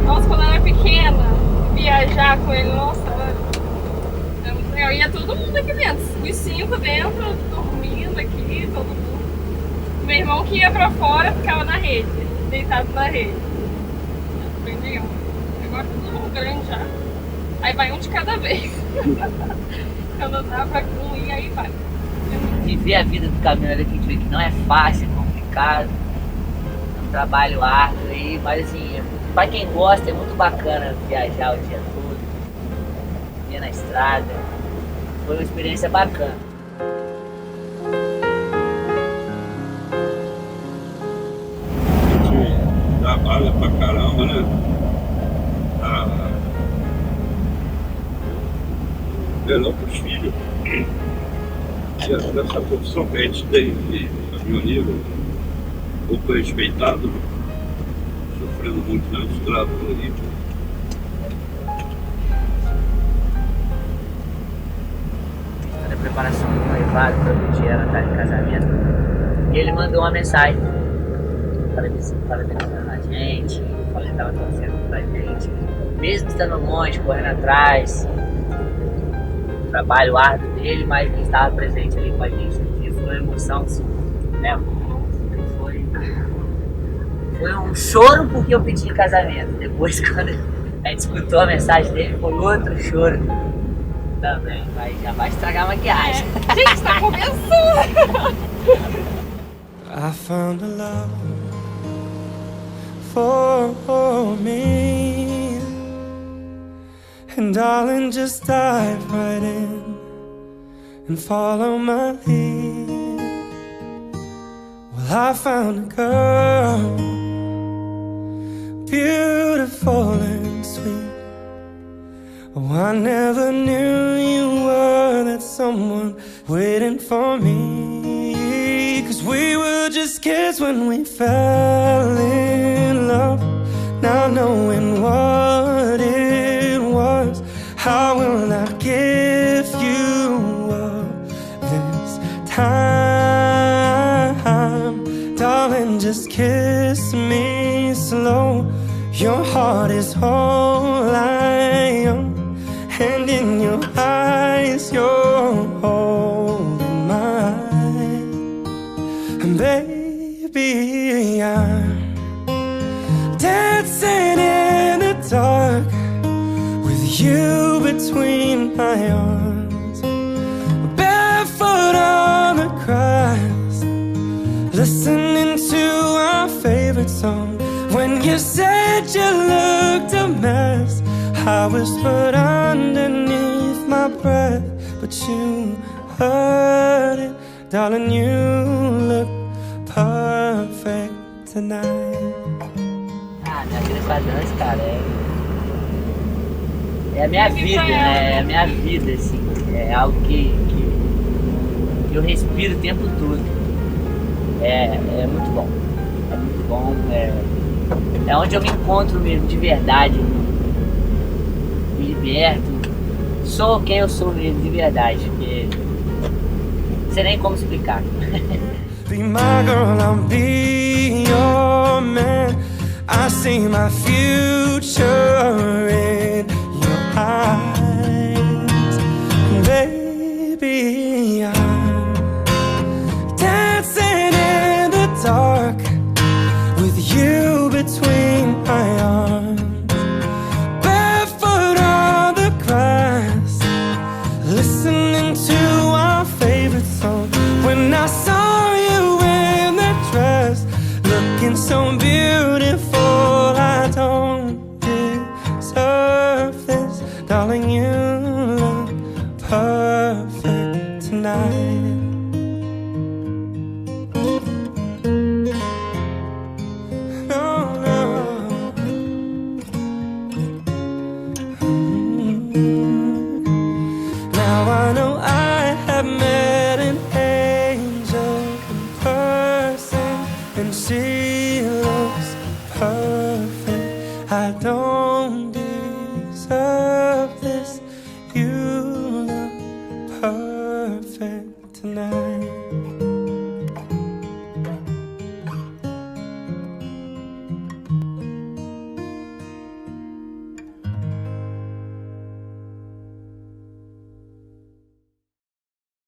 Nossa, quando eu era pequena, viajar com ele, nossa, era muito legal. Ia todo mundo aqui dentro, os 5 dentro, dormindo aqui, todo mundo. Meu irmão que ia pra fora ficava na rede, deitado na rede. Bem legal. Agora tá todo mundo grande já. Aí vai um de cada vez. Quando dá pra um ir, aí vai. Viver a vida do caminhoneiro aqui, a gente vê que não é fácil, é complicado. É um trabalho árduo aí, mas assim, pra quem gosta é muito bacana viajar o dia todo, ir na estrada. Foi uma experiência bacana. A gente trabalha pra caramba, né? Melhor para os filhos. E essa profissão que a gente tem de caminhoneiro, pouco respeitado, sofrendo muito na estrada por aí. Na preparação do noivado, todo dia ela tá em casamento, e ele mandou uma mensagem parabenizando a gente, falando que tava torcendo pra gente, mesmo estando longe, correndo atrás. Trabalho árduo dele, mas ele estava presente ali com a gente. E foi uma emoção, assim, né? Foi um choro porque eu pedi em casamento. Depois, quando a gente escutou a mensagem dele, foi outro choro também. Mas já vai estragar a maquiagem. Gente, tá começando! I found a love for me. And darling, just dive right in and follow my lead. Well, I found a girl, beautiful and sweet. Oh, I never knew you were that someone waiting for me. 'Cause we were just kids when we fell in love. Now knowing what it was, I will not give you up this time. Darling, just kiss me slow. Your heart is all I own, and in your eyes you're holding mine. And baby, I'm dancing in the dark with you between my arms, barefoot on the grass, listening to our favorite song. When you said you looked a mess, I whispered underneath my breath, but you heard it. Darling, you look perfect tonight. Minha vida com a dança, cara, é a minha vida, né? É a minha vida, assim. É algo que eu respiro o tempo todo. É muito bom. É muito bom. É onde eu me encontro mesmo, de verdade. Me liberto. Sou quem eu sou mesmo, de verdade. Porque não sei nem como explicar. Be my girl, I'll be your man. I see my future in your eyes. Baby, I'm dancing in the dark with you between my arms, barefoot on the grass, listening to our favorite song. When I saw you in that dress, looking so beautiful, I don't deserve this. Darling, you look perfect tonight. No, no. Now I know I have met an angel in person, and she looks perfect. I don't